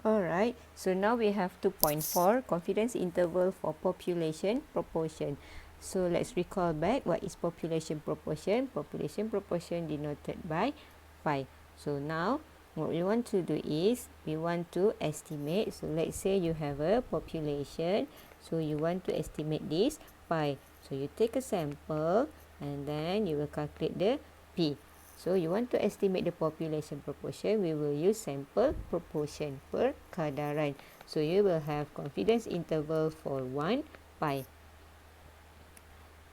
Alright, so now we have 2.4 confidence interval for population proportion. So let's recall back what is population proportion. Population proportion denoted by pi. So now what we want to do is we want to estimate. So let's say you have a population. So you want to estimate this pi. So you take a sample and then you will calculate the p. So you want to estimate the population proportion, we will use sample proportion perkadaran. So you will have confidence interval for 1 pi.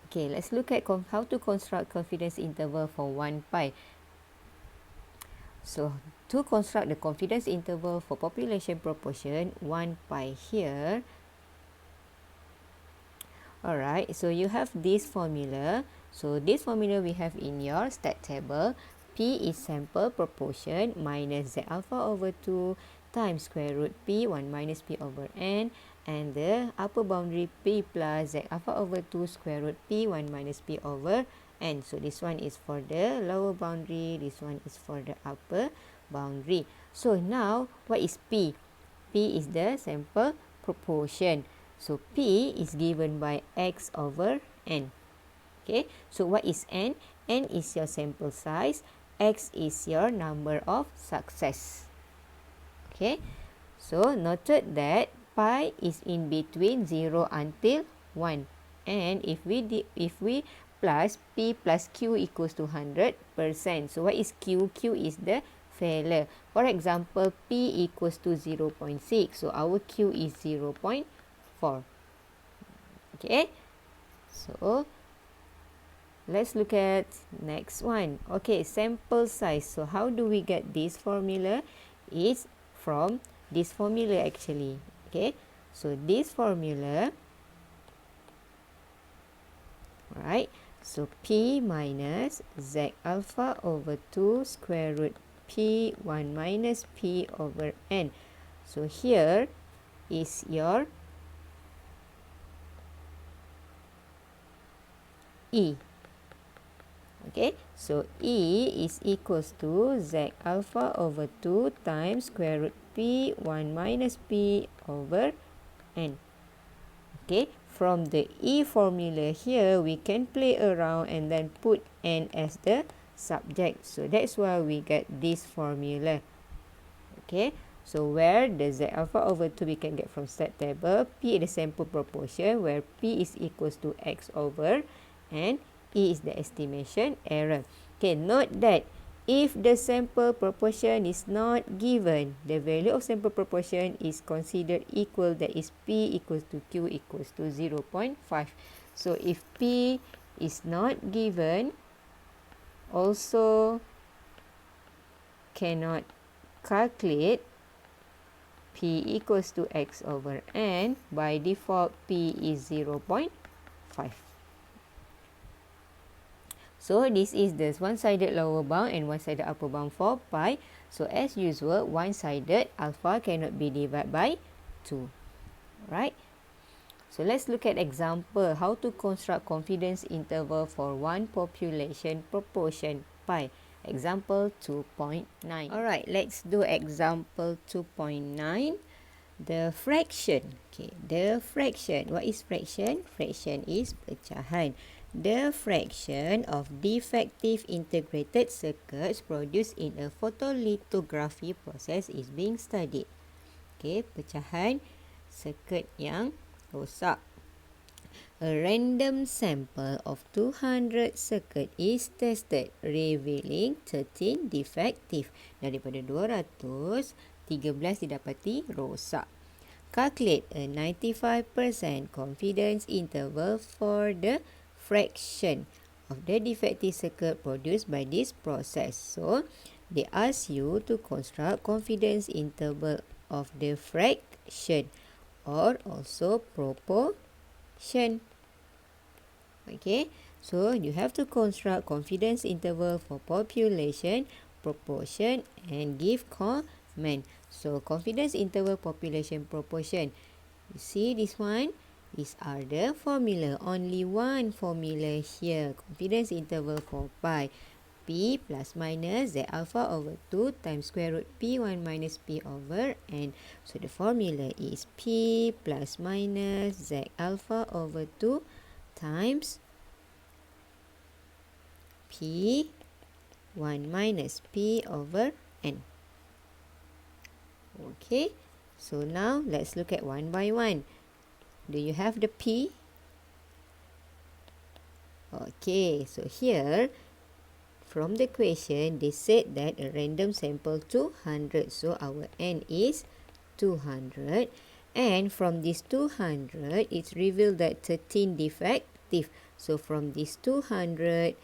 Okay, let's look at how to construct confidence interval for 1 pi. So to construct the confidence interval for population proportion 1 pi here. Alright, so you have this formula. So this formula we have in your stat table. P is sample proportion minus Z alpha over 2 times square root P 1 minus P over N, and the upper boundary P plus Z alpha over 2 square root P 1 minus P over N. So this one is for the lower boundary, this one is for the upper boundary. So now what is P? P is the sample proportion. So P is given by X over N. Okay, so what is N? N is your sample size. X is your number of success. Okay, so noted that pi is in between 0 until 1. And if we plus P plus Q equals to 100%. So what is Q? Q is the failure. For example, P equals to 0.6. So our Q is 0.4. Okay, so let's look at next one. Okay, sample size. So how do we get this formula? It's from this formula actually. Okay, so this formula, right? So P minus Z alpha over 2 square root P 1 minus P over N. So here is your E. Okay, so E is equals to Z alpha over 2 times square root P 1 minus P over N. Okay, from the E formula here, we can play around and then put N as the subject. So that's why we get this formula. Okay, so where the Z alpha over 2 we can get from stat table, P is the sample proportion, where P is equals to X over, and E is the estimation error. Okay, note that if the sample proportion is not given, the value of sample proportion is considered equal, that is P equals to Q equals to 0.5. So if P is not given, also cannot calculate P equals to X over N. By default, P is 0.5. So this is the one-sided lower bound and one-sided upper bound for pi. So as usual, one-sided alpha cannot be divided by 2. Right? So let's look at example how to construct confidence interval for one population proportion pi. Example 2.9. Alright, let's do example 2.9. The fraction. Okay, the fraction. What is fraction? Fraction is pecahan. The fraction of defective integrated circuits produced in a photolithography process is being studied. Okay, pecahan circuit yang rosak. A random sample of 200 circuit is tested, revealing 13 defective. Daripada 200, 13 didapati rosak. Calculate a 95% confidence interval for the fraction of the defective circuit produced by this process. So, they ask you to construct confidence interval of the fraction or also proportion. Okay, so you have to construct confidence interval for population, proportion, and give comment. So confidence interval, population, proportion. You see this one? These are the formula. Only one formula here. Confidence interval for pi. P plus minus Z alpha over 2 times square root P1 minus P over N. So the formula is P plus minus Z alpha over 2 times P1 minus P over N. Okay, so now let's look at one by one. Do you have the P? Okay, so here from the question they said that a random sample 200, so our N is 200, and from this 200 it's revealed that 13 defective. So from this 200,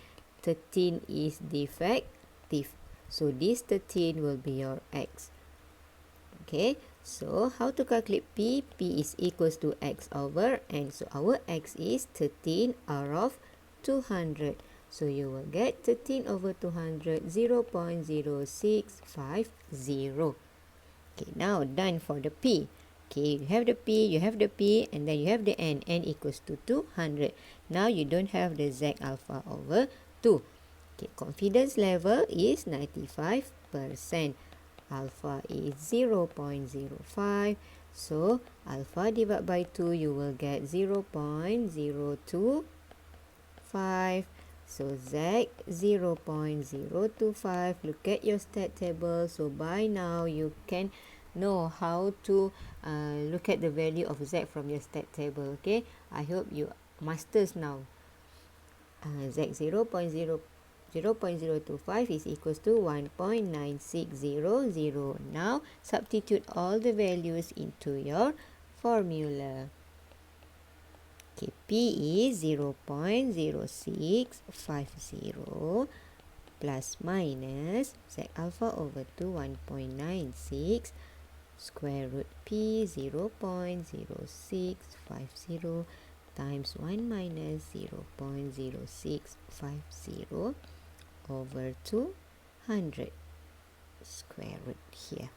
13 is defective, so this 13 will be your X. Okay, so how to calculate P? P is equals to X over N. So our X is 13 out of 200. So you will get 13 over 200, 0.0650. Okay, now done for the P. Okay, you have the P, and then you have the N. N equals to 200. Now you don't have the Z alpha over 2. Okay, confidence level is 95%. Alpha is 0.05. So alpha divided by 2, you will get 0.025. So Z 0.025. Look at your stat table. So by now you can know how to look at the value of Z from your stat table. Okay, I hope you masters now. Z 0.025 is equals to 1.9600. Now substitute all the values into your formula. Okay, P is 0.0650 plus minus Z alpha over 2, 1.96 square root P 0.0650 times 1 minus 0.0650 over 200 square root here.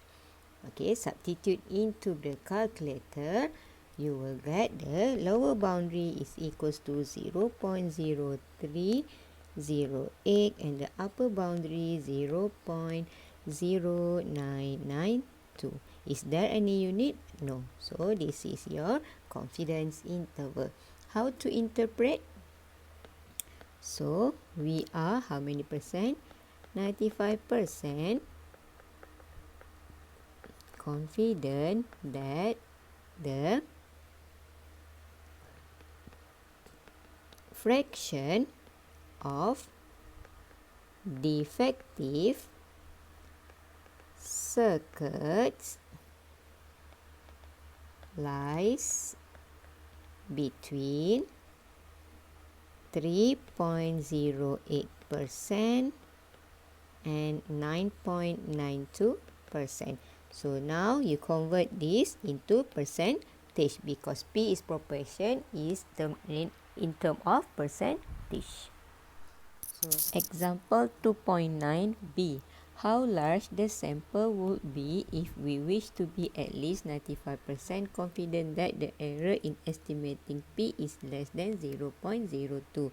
Okay, substitute into the calculator. You will get the lower boundary is equals to 0.0308 and the upper boundary 0.0992. Is there any unit? No. So this is your confidence interval. How to interpret? So we are how many percent? 95% confident that the fraction of defective circuits lies between 3.08% and 9.92%. So now you convert this into percentage because P is proportion is in term of percentage. So example 2.9b. How large the sample would be if we wish to be at least 95% confident that the error in estimating P is less than 0.02.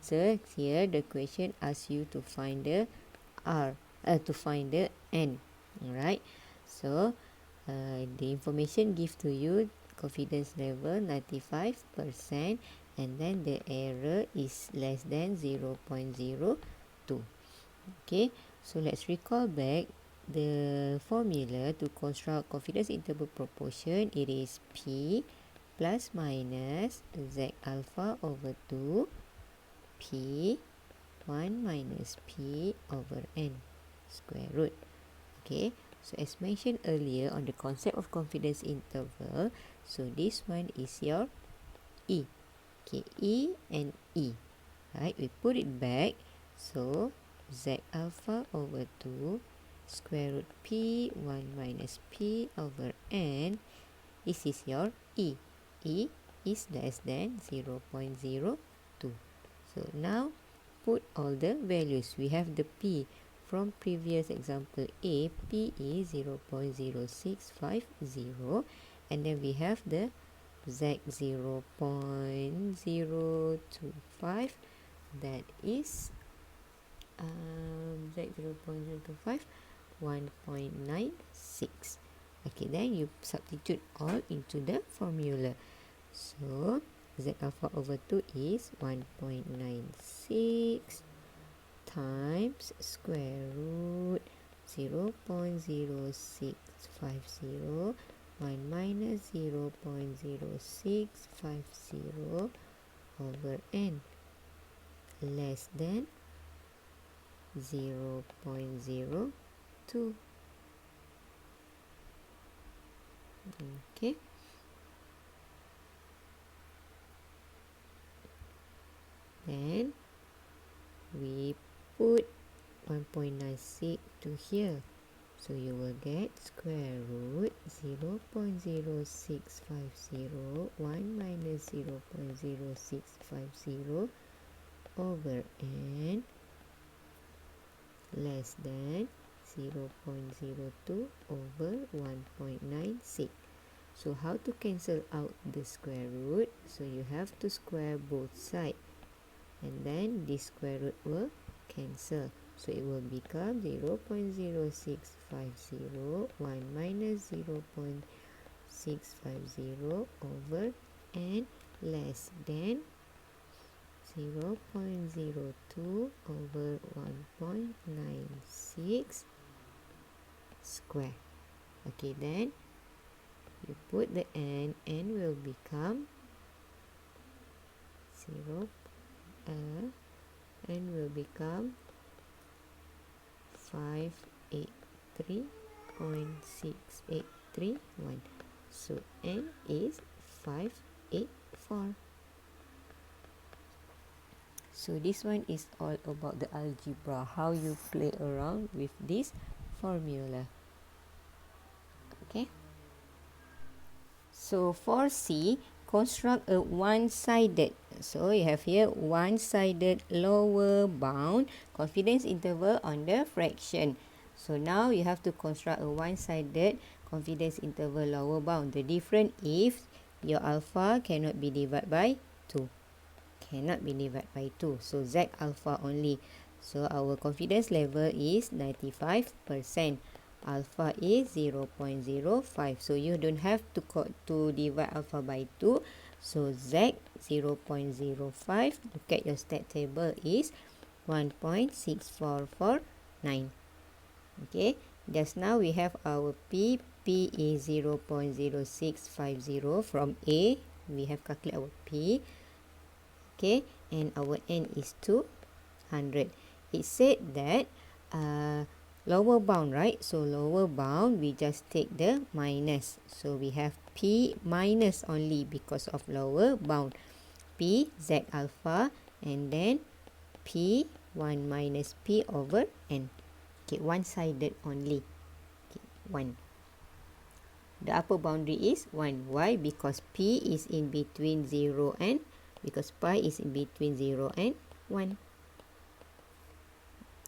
So here the question asks you to find the to find the N. Alright. So the information given to you, confidence level 95%, and then the error is less than 0.02. Okay, so let's recall back the formula to construct confidence interval proportion. It is P plus minus Z alpha over 2 P 1 minus P over N square root. Okay, so as mentioned earlier on the concept of confidence interval, so this one is your E. Okay, E and E. Right, we put it back. So Z alpha over 2 square root P 1 minus P over N. This is your E. E is less than 0.02. So now put all the values. We have the P from previous example A. P is 0.0650, and then we have the Z 0.025, that is Z 0.025, 1.96. Okay, then you substitute all into the formula. So Z alpha over 2 is 1.96 times square root 0.0650 1 minus 0.0650 over n less than 0.02. Okay. Then we put 1.96 to here. So you will get square root 0.0650 1 minus 0.0650 over n less than 0.02 over 1.96. So how to cancel out the square root? So you have to square both sides, and then this square root will cancel. So it will become 0.0650 1 minus 0.650 over n less than 0.02 over 1.96 square. Okay, then you put the n will become 0, n will become 583.6831. So n is 584. So this one is all about the algebra, how you play around with this formula. Okay. So for C, construct a one-sided. So you have here one-sided lower bound confidence interval on the fraction. So now you have to construct a one-sided confidence interval lower bound. The difference if your alpha cannot be divided by 2. Cannot be divided by 2. So Z alpha only. So our confidence level is 95%. Alpha is 0.05. So you don't have to divide alpha by 2. So Z 0.05. Look at your stat table is 1.6449. Okay. Just now we have our P. P is 0.0650 from A. We have calculated our P. Okay. And our N is 200. It said that lower bound, right? So lower bound, we just take the minus. So we have P minus only because of lower bound. P Z alpha and then P 1 minus P over N. Okay, one-sided only. Okay, 1. The upper boundary is 1. Why? Because P is in between 0 and, because pi is in between 0 and 1.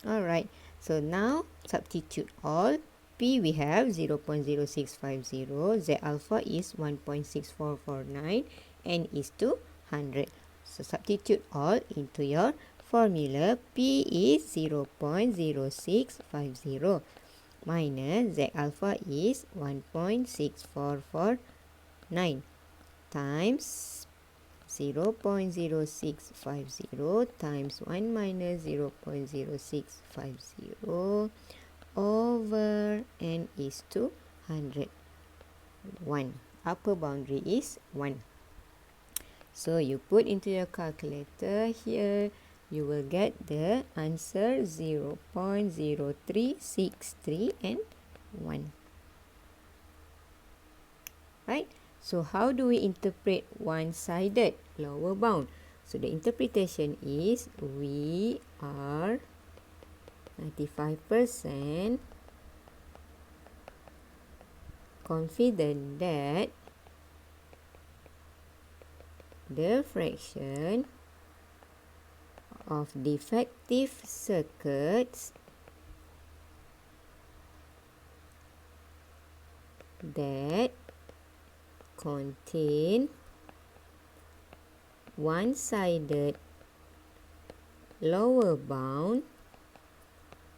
Alright. So now substitute all. P we have 0.0650. Z alpha is 1.6449. N is 200. So substitute all into your formula. P is 0.0650 minus Z alpha is 1.6449 times 0.0650 times 1 minus 0.0650 over N is 200. 1. Upper boundary is 1. So you put into your calculator here, you will get the answer 0.0363 and 1. Right? So how do we interpret one-sided lower bound? So the interpretation is we are 95% confident that the fraction of defective circuits that contain one-sided lower bound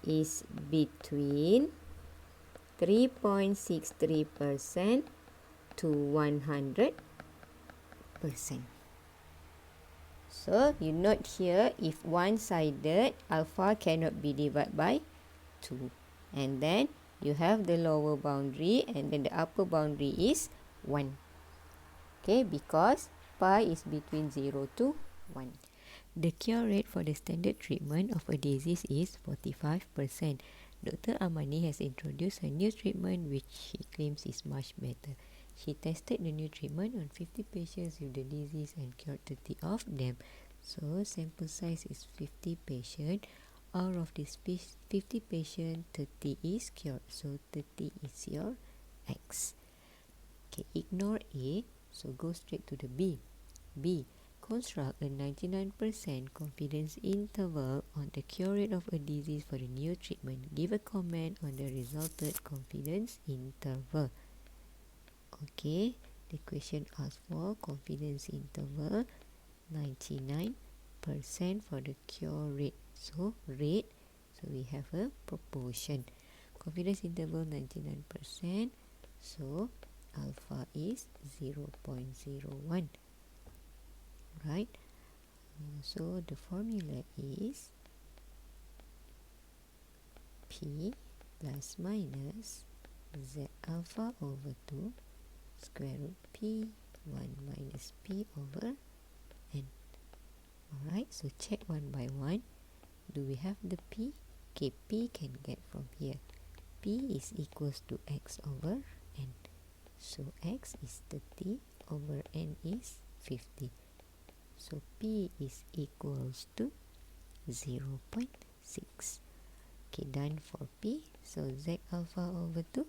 is between 3.63% to 100%. So you note here, if one-sided, alpha cannot be divided by 2. And then you have the lower boundary and then the upper boundary is 1. Okay, because pi is between 0 to 1. The cure rate for the standard treatment of a disease is 45%. Dr. Amani has introduced a new treatment which she claims is much better. She tested the new treatment on 50 patients with the disease and cured 30 of them. So sample size is 50 patients. Out of this 50 patients, 30 is cured. So 30 is your X. Okay, ignore A. So go straight to the B. B. Construct a 99% confidence interval on the cure rate of a disease for the new treatment. Give a comment on the resulted confidence interval. Okay, the question asks for confidence interval 99% for the cure rate. So rate, so we have a proportion. Confidence interval 99%, so alpha is 0.01. Right? So the formula is P plus minus Z alpha over 2 square root P 1 minus P over N. Alright, so check one by one. Do we have the P? Okay, P can get from here. P is equals to X over N. So X is 30 over N is 50. So P is equals to 0.6. Okay, done for P. So Z alpha over 2.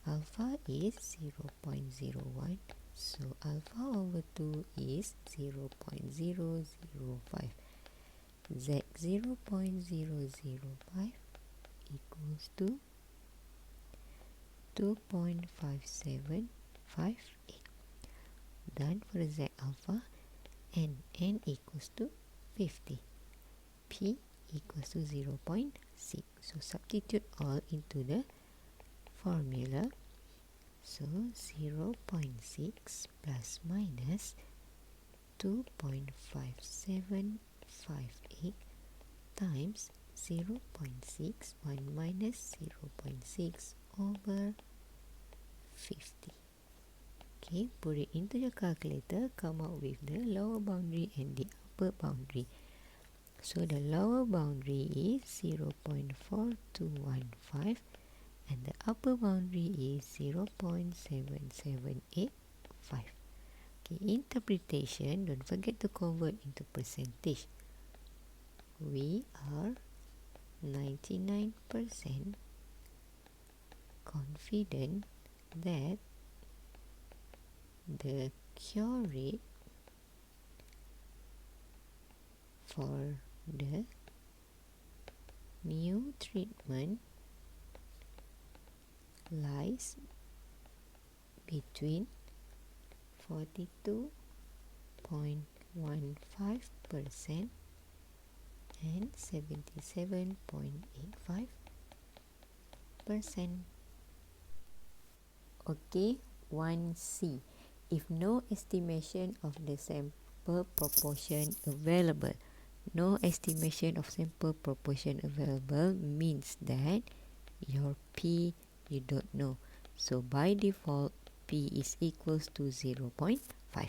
Alpha is 0.01. So alpha over 2 is 0.005. Z 0.005 equals to 2.5758. Done for Z alpha. And N equals to 50. P equals to 0.6. So substitute all into the formula. So 0.6 plus minus 2.5758 times 0.6, 1 minus 0.6 over 50. Okay, put it into your calculator, come out with the lower boundary and the upper boundary. So the lower boundary is 0.4215 and the upper boundary is 0.7785. Okay, interpretation, don't forget to convert into percentage. We are 99% confident that the cure rate for the new treatment lies between 42.15% and 77.85%. Okay, 1C. If no estimation of the sample proportion available, no estimation of sample proportion available means that your P you don't know. So by default, P is equals to 0.5.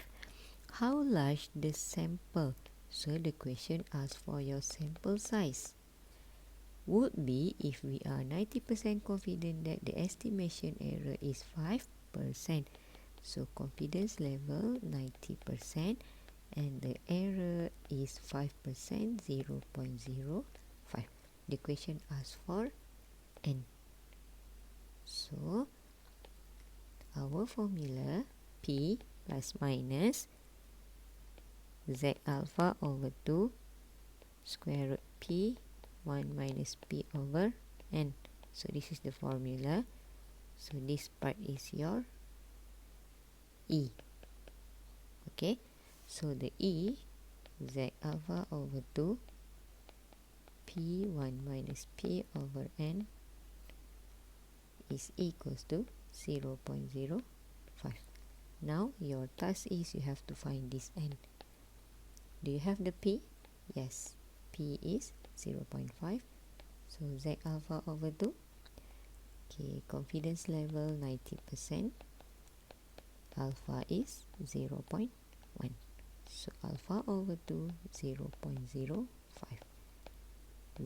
How large the sample? So the question asks for your sample size. Would be if we are 90% confident that the estimation error is 5%. So confidence level 90% and the error is 5%, 0.05. The question asks for N. So our formula P plus minus Z alpha over 2 square root P 1 minus P over N. So this is the formula. So this part is your E. Okay, so the E, Z alpha over 2 P P1 minus P over N is equals to 0.05. Now your task is you have to find this N. Do you have the P? Yes, P is 0.5. So Z alpha over 2. Okay, confidence level 90%. Alpha is 0.1. So alpha over 2, 0.05.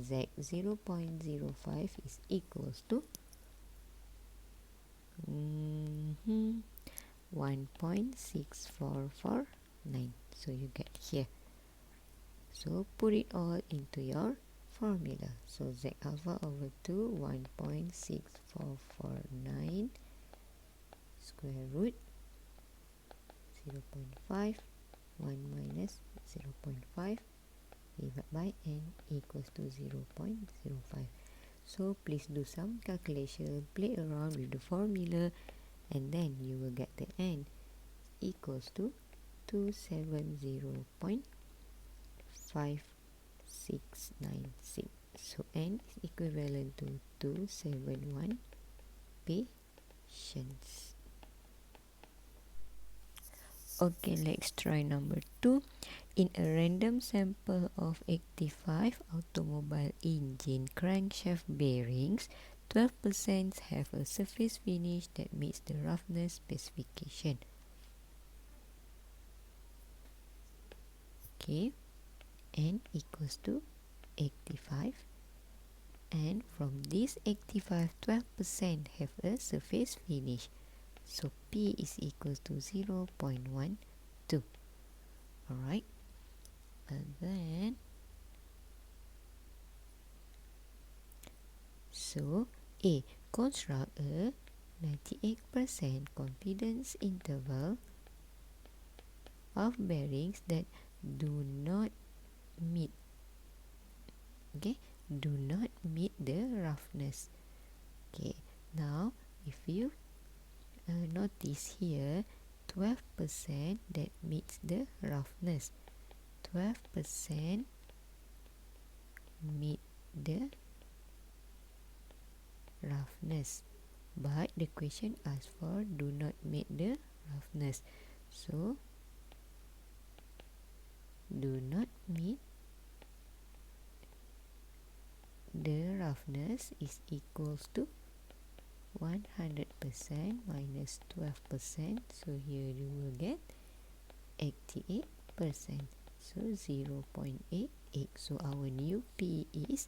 Z 0.05 is equals to 1.6449. So you get here. So put it all into your formula. So Z alpha over 2, 1.6449 square root 0.5, 1 minus 0.5 divided by N equals to 0.05. So please do some calculation, play around with the formula, and then you will get the N equals to 270.5696. So N is equivalent to 271 patients. Okay, let's try number 2. In a random sample of 85 automobile engine crankshaft bearings, 12% have a surface finish that meets the roughness specification. Okay, N equals to 85. And from this 85, 12% have a surface finish. So P is equals to 0.12. Alright. And then, so A, construct a 98% confidence interval of bearings that do not meet, do not meet the roughness. Okay, now if you notice here, 12% that meets the roughness. 12% meet the roughness, but the question asks for do not meet the roughness. So do not meet the roughness is equals to 100% minus 12%. So here you will get 88%. So 0.88. So our new P is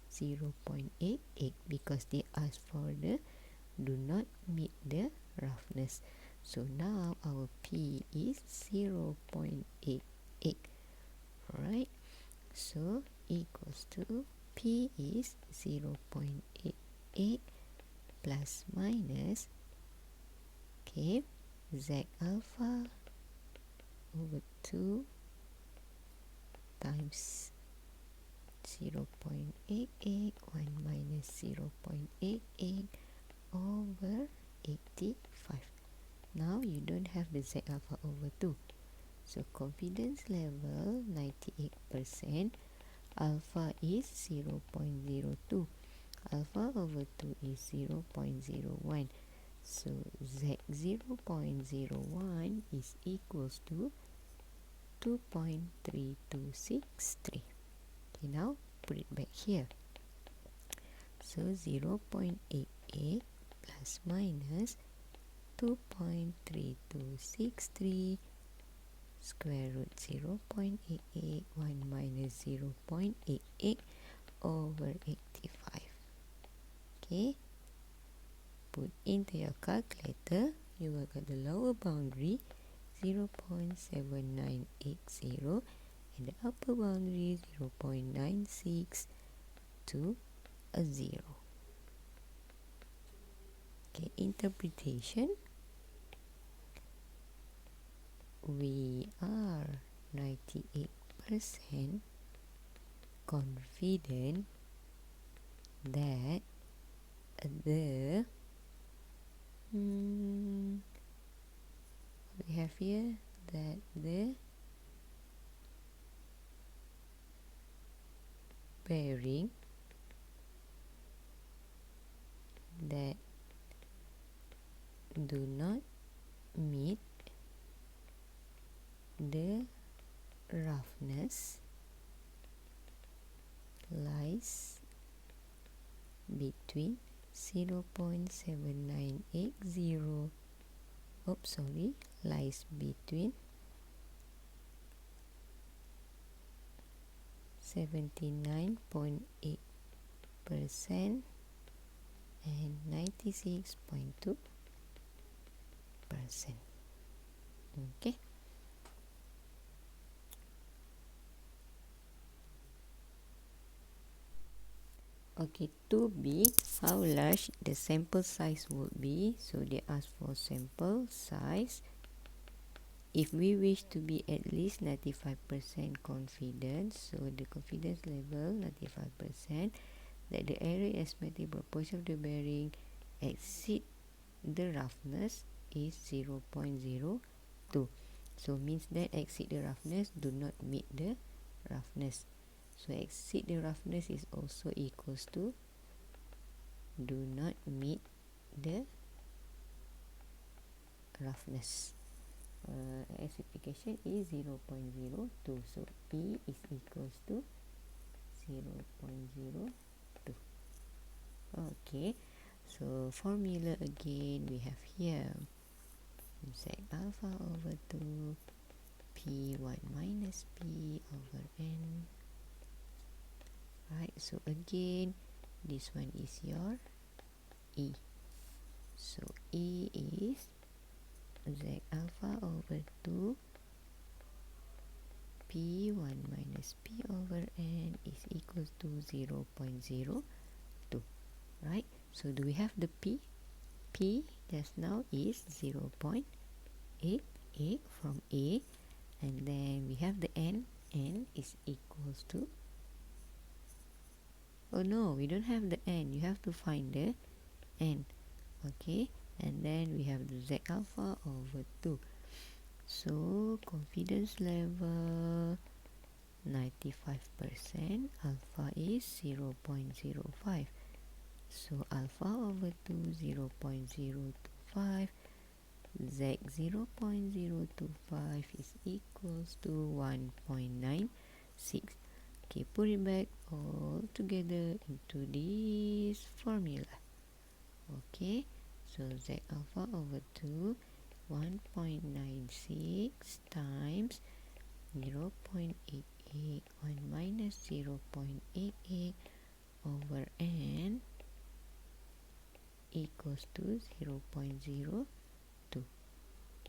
0.88 because they asked for the do not meet the roughness. So now our P is 0.88. Alright. So equals to P is 0.88 plus minus, okay, Z alpha over 2 times 0.88, 1 minus 0.88 over 85. Now you don't have the Z alpha over 2. So confidence level 98%. Alpha is 0.02. Alpha over 2 is 0.01. So Z 0.01 is equals to 2.3263. Okay, now put it back here. So 0.88 plus minus 2.3263 square root 0.88, 1 minus 0.88 over 85. Okay, put into your calculator, you will get the lower boundary 0.7980 and the upper boundary 0.9620. Okay, interpretation. We are 98% confident that the we have here that the bearing that do not meet the roughness lies between 0.7980 lies between 79.8% and 96.2%. Okay. Okay, 2B, how large the sample size would be. So they ask for sample size. If we wish to be at least 95% confident, so the confidence level 95%, that the area estimated proportion of the bearing exceed the roughness is 0.02. So means that exceed the roughness, do not meet the roughness. So exceed the roughness is also equals to do not meet the roughness. Specification is 0.02. So P is equals to 0.02. Okay. So formula again we have here. Z alpha over 2 P1 minus P over N. Right, so again this one is your E. So E is Z alpha over 2 P1 minus P over N is equals to 0.02. Right, so do we have the P? P just now is 0.88 from A, and then we have the N. N is equals to, oh no, we don't have the N. You have to find the N. Okay, and then we have the Z alpha over 2. So confidence level 95%, alpha is 0.05. So alpha over 2 0.025, Z 0.025 is equals to 1.96. Okay, put it back all together into this formula. Okay, so Z alpha over 2, 1.96 times 0.88, 1 minus 0.88 over N equals to 0.02.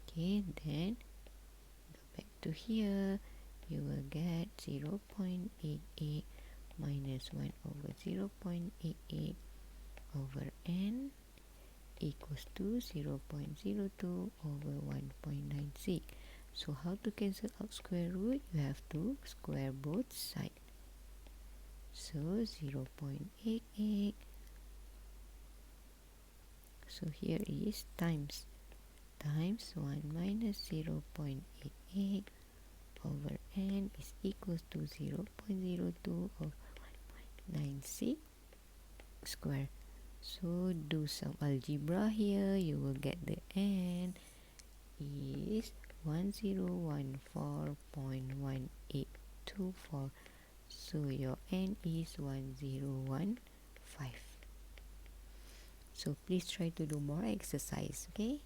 Okay, then go back to here. You will get 0.88 minus 1 over 0.88 over N equals to 0.02 over 1.96. So how to cancel out square root? You have to square both sides. So 0.88. So here is times 1 minus 0.88 over N is equals to 0.02 over 1.96 square. So do some algebra here. You will get the N is 1014.1824. So your N is 1015. So please try to do more exercise, okay?